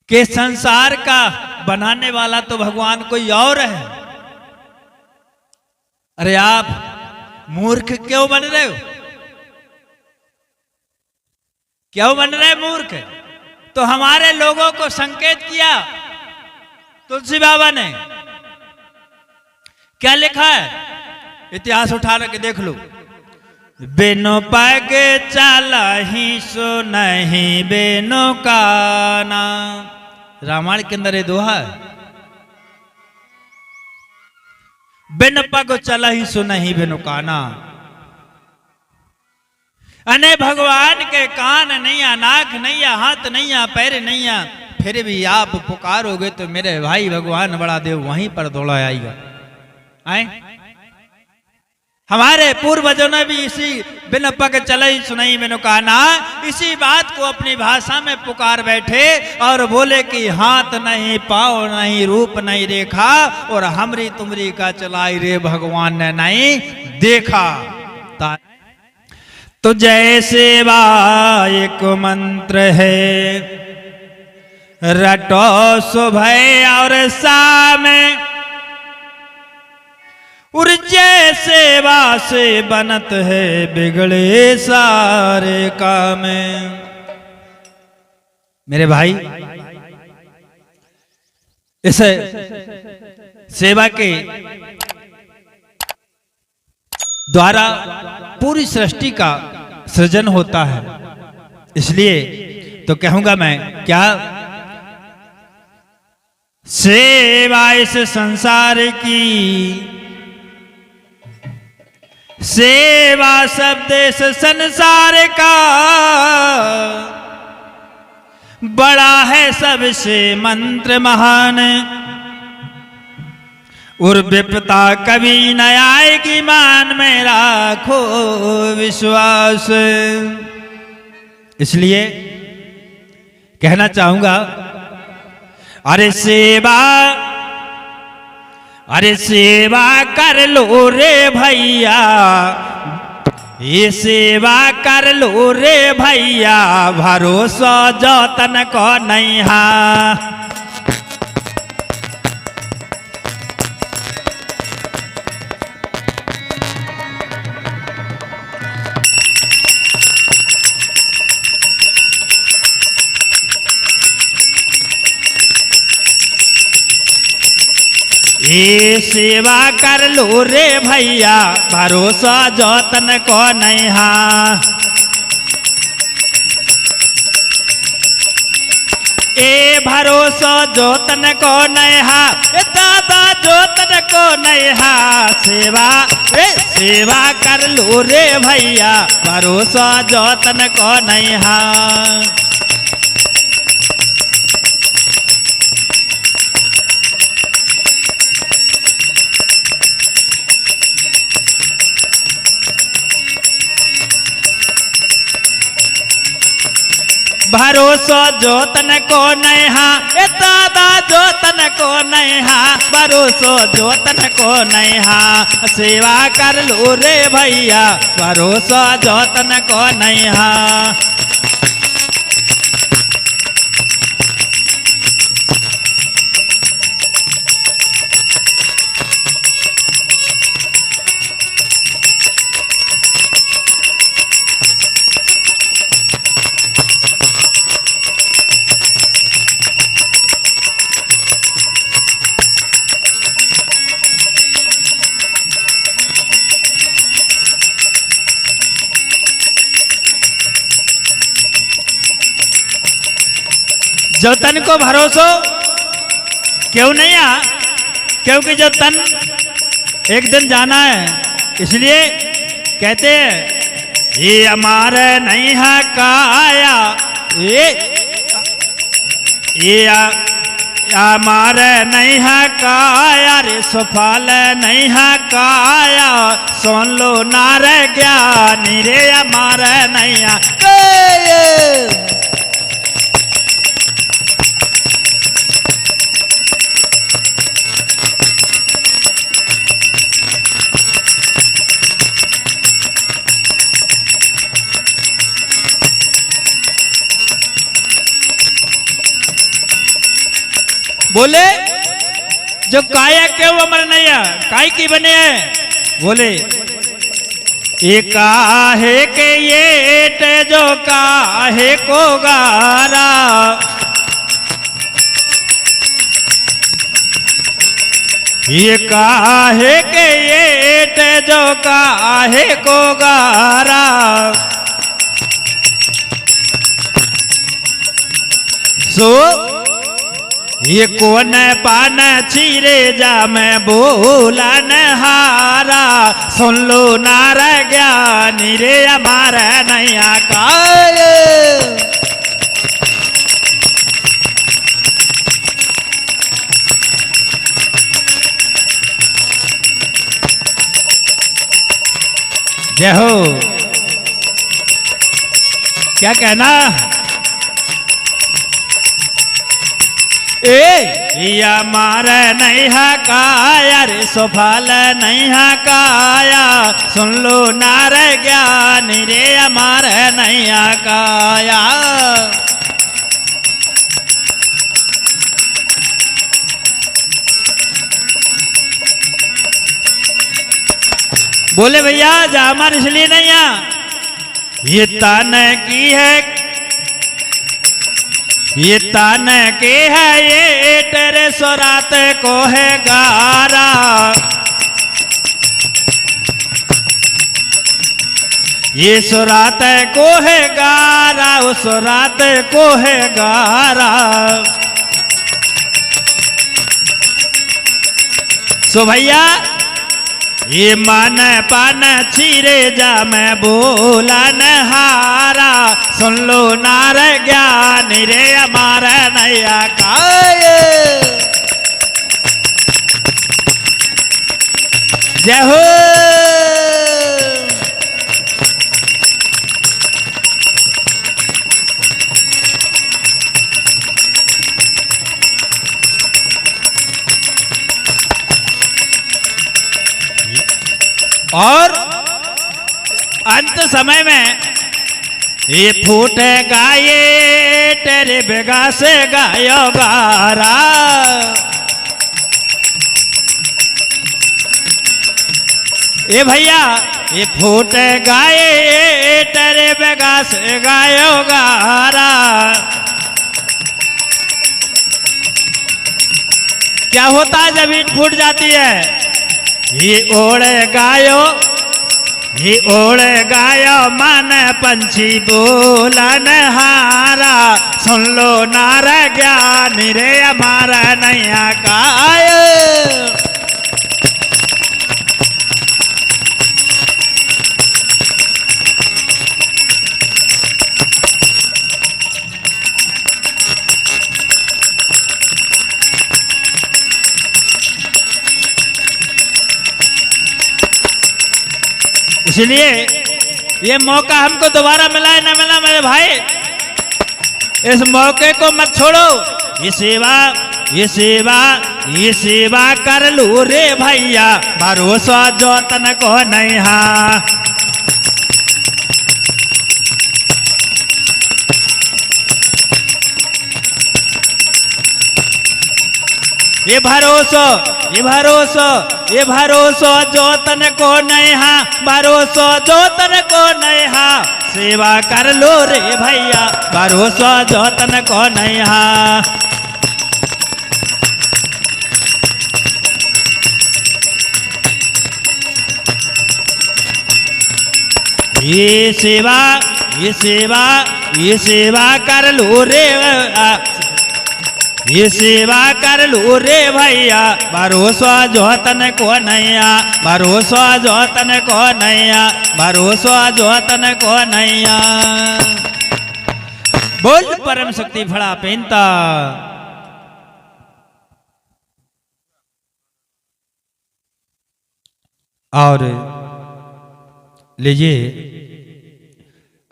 कि संसार का बनाने वाला तो भगवान कोई और है। अरे आप मूर्ख क्यों बन रहे हो? क्यों बन रहे मूर्ख? तो हमारे लोगों को संकेत किया तुलसी बाबा ने। क्या लिखा है? इतिहास उठा के देख लो। बिनु पग चला ही सो नहीं बिनु काना। रामायण के अंदर ये दोहा है। बिन पग चला ही सो नहीं बिनु काना। अने भगवान के कान नहीं है, नाक नहीं है, हाथ नहीं है, पैर नहीं है, फिर भी आप पुकारोगे तो मेरे भाई भगवान बड़ा देव वहीं पर दौड़ा आएगा। आए हमारे पूर्वजों ने भी इसी बिन पग चले सुनई बिनु काना, इसी बात को अपनी भाषा में पुकार बैठे और बोले कि हाथ नहीं, पाँव नहीं, रूप नहीं रेखा और हमरी तुमरी का चलाई रे भगवान ने नहीं देखा। तो जैसे बा एक मंत्र है रटो सुभय और शाम, ऊर्जे सेवा से बनत है बिगड़े सारे काम। मेरे भाई इस सेवा के द्वारा पूरी सृष्टि का सृजन होता है। इसलिए तो कहूंगा मैं क्या, सेवा इस संसार की, सेवा सब देश संसार का, बड़ा है सबसे मंत्र महान, और विपता कभी न आएगी मान में राखो विश्वास। इसलिए कहना चाहूंगा, अरे सेवा, अरे सेवा कर लो रे भैया, ये सेवा कर लो रे भैया, भरोसा जतन को नहीं है। ये सेवा कर लो रे भैया, भरोसा जतन को नहीं है। ए भरोसा जतन को नहीं है, दादा जतन को नहीं है। सेवा रे सेवा कर लो रे भैया, भरोसा जतन को नहीं है। भरोसा जतन को नहीं है, दादा जतन को नहीं है। भरोसा जतन को नहीं है, सेवा कर लो रे भैया, भरोसा जतन को नहीं है। जो तन को भरोसा क्यों नहीं आ, क्योंकि जो तन एक दिन जाना है। इसलिए कहते हैं ये हमारे नहीं है काया, ये हमारे नहीं है काया रे, सफल नहीं है काया, सुन लो नारे ज्ञानी रे, हमारे नहीं है। बोले जो काया के वो अमर नैया काय की बने हैं। बोले ये काहे के ये टे जो काहे को गारा, ये काहे के ये टे जो काहे को गारा। सो ये कौन पान चीरे जा मैं बोला न हारा, सुन लो नार ज्ञानी रे हमारा नैया काय। जय हो। क्या कहना या मारे नहीं है काया रे सफल नहीं है काया, सुन लो नार ज्ञानी रे हमारे नहीं है काया। बोले भैया जा हमारे इसलिए नहीं है, ये तन की है, ये तन के है ये तेरे सुरात को है गारा। ये सुरात को है गारा, उस सुरात को है गारा। सो भैया ये मन पान चीरे जा मैं बोला न हारा, सुन लो नार ज्ञानी रे हमारा नैया काय। जय हो। और अंत समय में ये फूटे गाये तेरे बेगा से गायो गारा। ये भैया ये फूटे गाये तेरे बेगा से गायो गारा। क्या होता है जब ईंट फूट जाती है। ये ओढ़े गायो, ये ओढ़े गायो मन पंछी बोलन हारा, सुन लो नार ज्ञानी रे हमारा नैया काय। इसलिए ये मौका हमको दोबारा मिला है ना मिला मेरे भाई, इस मौके को मत छोड़ो। ये सेवा ये सेवा ये सेवा कर लो रे भैया, भरोसा जोतन को नहीं हा। ये भरोसा ये भरोसा ये भरोसा जोतन को नहीं हा, भरोसा जोतन को नहीं हा। सेवा कर लो रे भैया, भरोसा जोतन को नहीं हा। ये सेवा ये सेवा ये सेवा कर लो रे, ये सेवा कर लो रे भैया, भरोसा जोतन को नैया, भरोसा जोतन को नैया, भरोसा जोतन को नैया। बोल परम शक्ति फड़ा पेंता। और लीजिए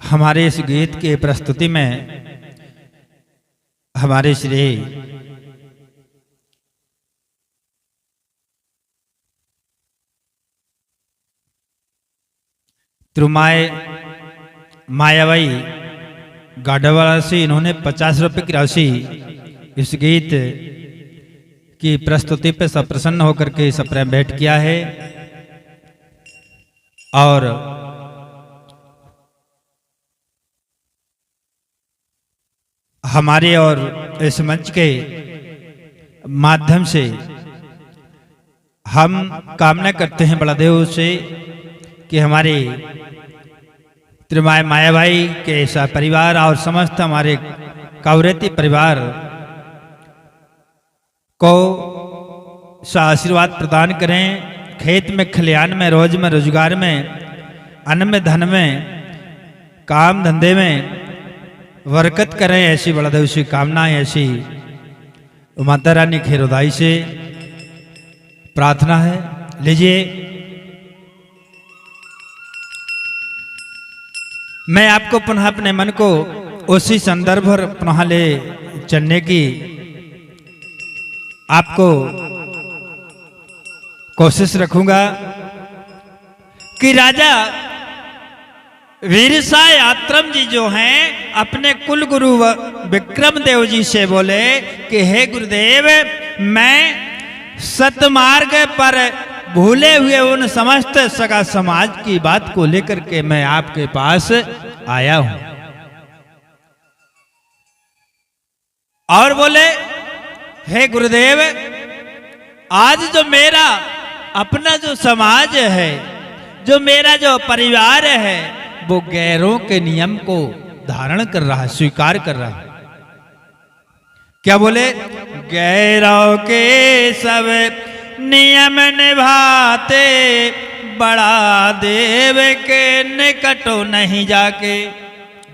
हमारे इस गीत के प्रस्तुति में हमारे श्री त्रुमाय मायाबाई गाढ़वाला से इन्होंने 50 रुपए की राशि इस गीत की प्रस्तुति पे सब प्रसन्न होकर के सब प्रेम भेंट किया है। और हमारे और इस मंच के माध्यम से हम कामना करते हैं बड़ादेव से कि हमारे त्रिमाय मायाभाई के ऐसा परिवार और समस्त हमारे कावरेती परिवार को आशीर्वाद प्रदान करें। खेत में, खलिहान में, रोज में, रोजगार में, अन्न में, धन में, काम धंधे में बरकत करें, ऐसी बड़ादेव से कामना, ऐसी माता रानी खैरोदाई से प्रार्थना है। लीजिए, मैं आपको पुनः अपने मन को उसी संदर्भ पर पुनः ले चलने की आपको कोशिश रखूंगा कि राजा वीरसाय आत्रम जी जो हैं अपने कुल गुरु विक्रम देव जी से बोले कि हे गुरुदेव, मैं सतमार्ग पर भूले हुए उन समस्त सगा समाज की बात को लेकर के मैं आपके पास आया हूं। और बोले, हे गुरुदेव, आज जो मेरा अपना जो समाज है, जो मेरा जो परिवार है, वो गैरों के नियम को धारण कर रहा है, स्वीकार कर रहा है। क्या बोले? गैरों के सब नियम निभाते, बड़ा देव के निकटो नहीं जाके।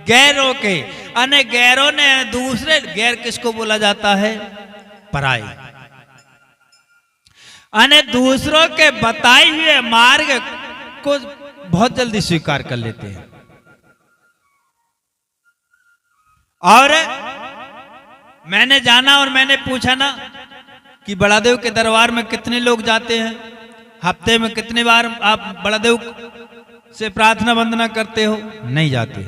गैरों के, अने गैरों ने दूसरे, गैर किसको बोला जाता है? पराई। अने दूसरों के बताए हुए मार्ग को बहुत जल्दी स्वीकार कर लेते हैं। और मैंने जाना और मैंने पूछा ना कि बड़ादेव के दरबार में कितने लोग जाते हैं, हफ्ते में कितने बार आप बड़ादेव से प्रार्थना वंदना करते हो? नहीं जाते।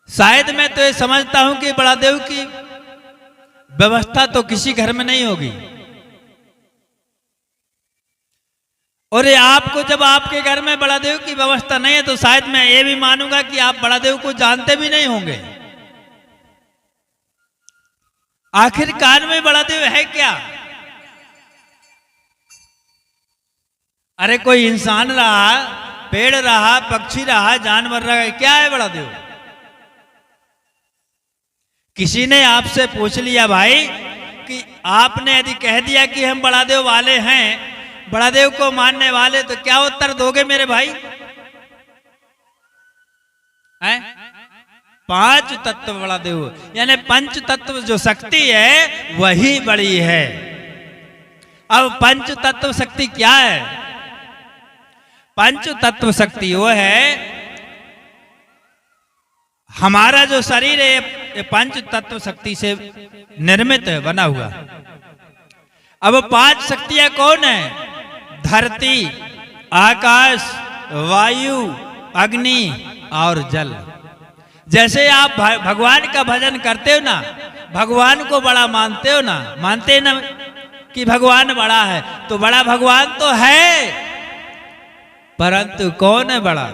शायद मैं तो ये समझता हूं कि बड़ादेव की व्यवस्था तो किसी घर में नहीं होगी। और ये आपको, जब आपके घर में बड़ादेव की व्यवस्था नहीं है, तो शायद मैं ये भी मानूंगा कि आप बड़ादेव को जानते भी नहीं होंगे। आखिरकार में बड़ादेव है क्या? अरे कोई इंसान रहा, पेड़ रहा, पक्षी रहा, जानवर रहा, क्या है बड़ादेव? किसी ने आपसे पूछ लिया भाई कि आपने यदि कह दिया कि हम बड़ादेव वाले हैं, बड़ादेव को मानने वाले, तो क्या उत्तर दोगे मेरे भाई? हैं? पांच तत्व बड़ादेव, यानी पंच तत्व जो शक्ति है वही बड़ी है। अब पंच तत्व शक्ति क्या है? पंच तत्व शक्ति वो है, हमारा जो शरीर है ये पंच तत्व शक्ति से निर्मित है, बना हुआ। अब पांच शक्तियां कौन है? धरती, आकाश, वायु, अग्नि और जल। जैसे आप भगवान का भजन करते हो ना, भगवान को बड़ा मानते हो ना, मानते ना कि भगवान बड़ा है, तो बड़ा भगवान तो है, परंतु कौन है बड़ा?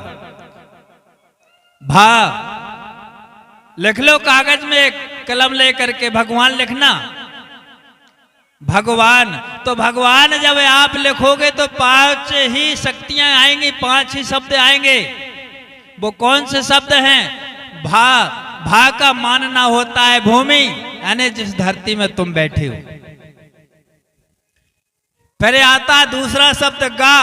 लिख लो कागज में एक कलम लेकर के, भगवान लिखना। भगवान, तो भगवान जब आप लिखोगे तो पांच ही शक्तियां आएंगी, पांच ही शब्द आएंगे। वो कौन से शब्द हैं? भा का मानना होता है भूमि, यानी जिस धरती में तुम बैठे हो। फिर आता दूसरा शब्द गा।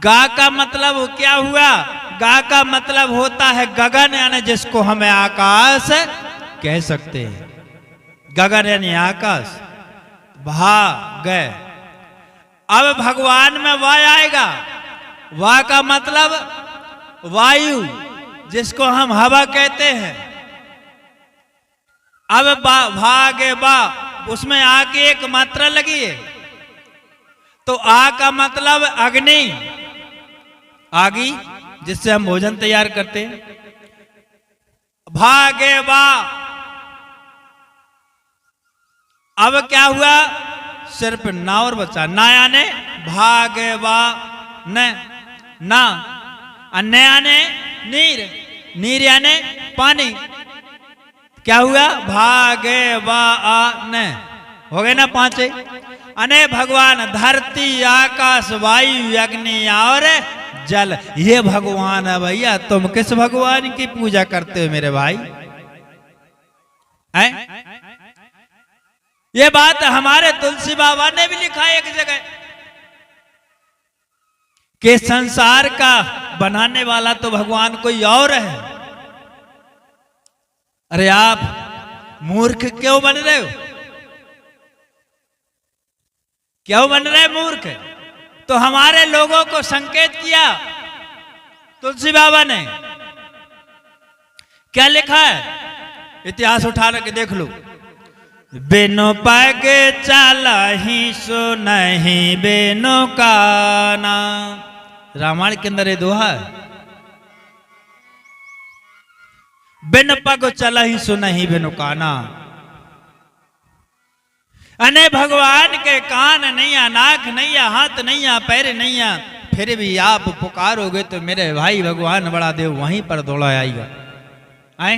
गा का मतलब क्या हुआ? गा का मतलब होता है गगन, यानी जिसको हमें आकाश कह सकते हैं। गगन यानी आकाश। भा गए। अब भगवान में वाय आएगा। वा का मतलब वायु, जिसको हम हवा कहते हैं। अब भागे बा, उसमें आ की एक मात्रा लगी है, तो आ का मतलब अग्नि, आगी, जिससे हम भोजन तैयार करते हैं। भागे बा, अब क्या हुआ, सिर्फ ना और बचा। ना याने भागवा न ना, अन्य याने नीर, नीर याने पानी। क्या हुआ, भागवा न, हो गए ना पांचे। अने भगवान धरती आकाश वायु अग्नि और जल, ये भगवान है भैया। तुम किस भगवान की पूजा करते हो मेरे भाई? है? ये बात हमारे तुलसी बाबा ने भी लिखा है एक जगह कि संसार का बनाने वाला तो भगवान कोई और है। अरे आप मूर्ख क्यों बन रहे हो? क्यों बन रहे मूर्ख? तो हमारे लोगों को संकेत किया तुलसी बाबा ने। क्या लिखा है, इतिहास उठा के देख लो। बिनु पग चालहि सो नहीं बिनु काना, रामायण के अंदर ये दोहा है। बिन पग चलहि सो नहीं बिनु काना, अने भगवान के कान नहीं है, नाक नहीं है, हाथ नहीं है, पैर नहीं है, फिर भी आप पुकारोगे तो मेरे भाई भगवान बड़ा देव वहीं पर दौड़ा आएगा। आए?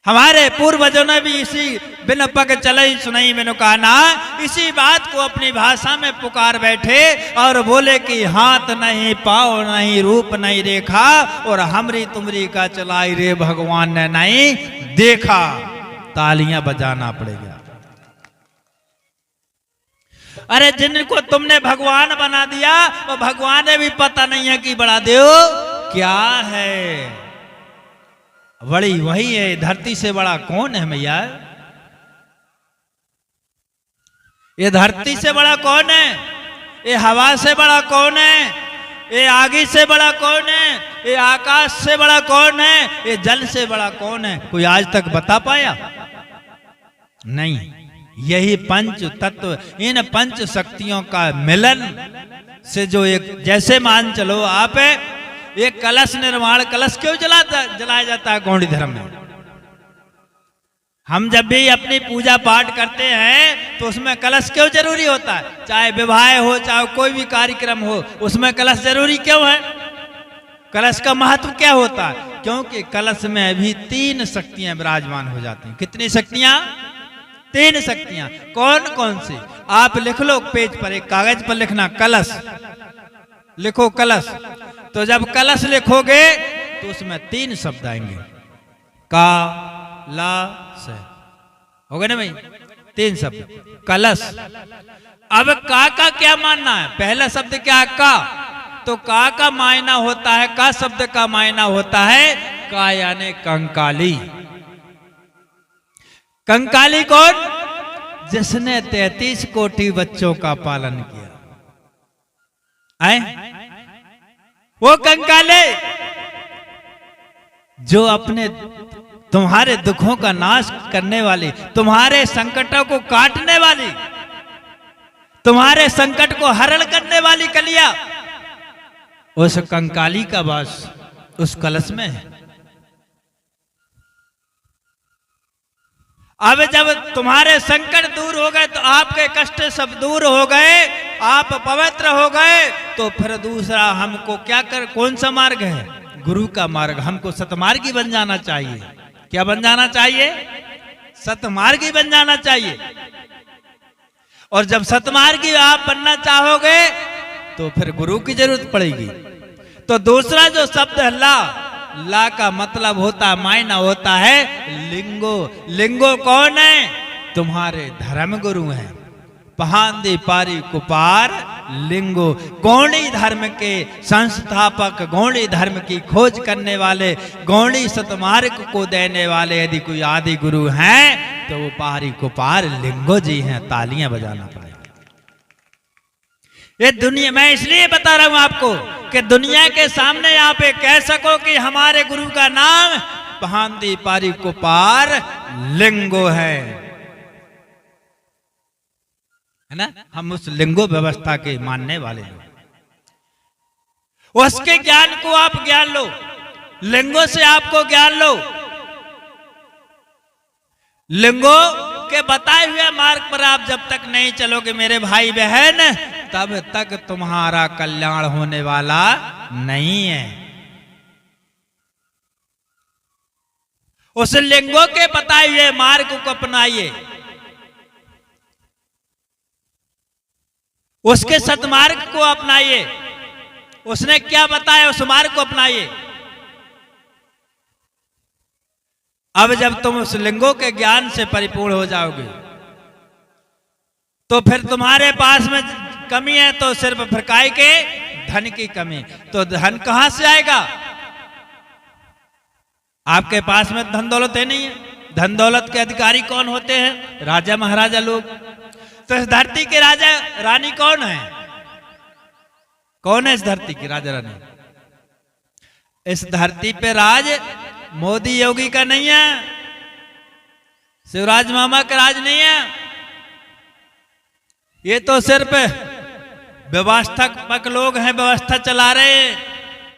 हमारे पूर्वजों ने भी इसी बिन पग चलई सुनई बिनु काना, इसी बात को अपनी भाषा में पुकार बैठे और बोले कि हाथ नहीं, पाँव नहीं, रूप नहीं रेखा, और हमरी तुमरी का चलाई रे भगवान ने नहीं देखा। तालियां बजाना पड़ेगा। अरे जिनको तुमने भगवान बना दिया वो भगवान ने भी पता नहीं है कि बड़ा देव क्या है। बड़ी वही है, धरती से बड़ा कौन है मैया? ये धरती से बड़ा कौन है? ये हवा से बड़ा कौन है? ये आगी से बड़ा कौन है? ये आकाश से बड़ा कौन है? ये जल से बड़ा कौन है? कोई आज तक बता पाया? नहीं। यही पंच तत्व, इन पंच शक्तियों का मिलन से जो एक, जैसे मान चलो आप एक कलश निर्माण, कलश क्यों जलाया जाता है गौड़ी धर्म में? हम जब भी अपनी पूजा पाठ करते हैं तो उसमें कलश क्यों जरूरी होता है? चाहे विवाह हो, चाहे कोई भी कार्यक्रम हो, उसमें कलश जरूरी क्यों है? कलश का महत्व क्या होता है? क्योंकि कलश में अभी 3 शक्तियां विराजमान हो जाती हैं। कितनी शक्तियां? 3 शक्तियां। कौन कौन सी? आप लिख लो पेज पर, एक कागज पर लिखना कलश, लिखो कलश। तो जब कलश लिखोगे तो उसमें 3 शब्द आएंगे, का ला से, हो गए ना भाई? 3 शब्द कलश। अब का क्या मानना है? पहला शब्द क्या है? का। तो का मायना होता है, का शब्द का मायना होता है का यानी कंकाली। कंकाली कौन? जिसने 33 कोटि बच्चों का पालन किया। आए? वो कंकाले जो अपने तुम्हारे दुखों का नाश करने वाली, तुम्हारे संकटों को काटने वाली, तुम्हारे संकट को हरण करने वाली कलिया, उस कंकाली का वास उस कलश में है। अब जब तुम्हारे संकट दूर हो गए तो आपके कष्ट सब दूर हो गए, आप पवित्र हो गए, तो फिर दूसरा हमको क्या कर, कौन सा मार्ग है? गुरु का मार्ग। हमको सतमार्गी बन जाना चाहिए। क्या बन जाना चाहिए? सतमार्गी बन जाना चाहिए। और जब सतमार्गी आप बनना चाहोगे तो फिर गुरु की जरूरत पड़ेगी। तो दूसरा जो शब्द है ला का मतलब होता है, मायना होता है लिंगो। लिंगो कौन है? तुम्हारे धर्म गुरु हैं। पहांदी पारी कुपार लिंगो, गौड़ी धर्म के संस्थापक, गौड़ी धर्म की खोज करने वाले, गौड़ी सतमार्ग को देने वाले यदि कोई आदि गुरु हैं तो वो पारी कुपार लिंगो जी हैं। तालियां बजाना पड़ेगा। ये दुनिया, मैं इसलिए बता रहा हूं आपको कि दुनिया के सामने आप ये कह सको कि हमारे गुरु का नाम पहांदी पारी कुपार लिंगो है ना? हम उस लिंगो व्यवस्था के मानने वाले लोग। उसके ज्ञान को आप ज्ञान लो, लिंगो से आपको ज्ञान लो। लिंगो के बताए हुए मार्ग पर आप जब तक नहीं चलोगे मेरे भाई बहन, तब तक तुम्हारा कल्याण होने वाला नहीं है। उस लिंगों के बताए हुए मार्ग को अपनाइए, उसके सतमार्ग को अपनाइए। उसने क्या बताया उस मार्ग को अपनाइए। अब जब तुम उस लिंगों के ज्ञान से परिपूर्ण हो जाओगे तो फिर तुम्हारे पास में कमी है तो सिर्फ फिरकाई के धन की कमी। तो धन कहां से आएगा? आपके पास में धन दौलत है नहीं है। धन दौलत के अधिकारी कौन होते हैं? राजा महाराजा लोग। तो इस धरती के राजा रानी कौन है? कौन है इस धरती की राजा रानी? इस धरती पे राज मोदी योगी का नहीं है, शिवराज मामा का राज नहीं है। ये तो सिर्फ व्यवस्थापक लोग हैं, व्यवस्था चला रहे हैं।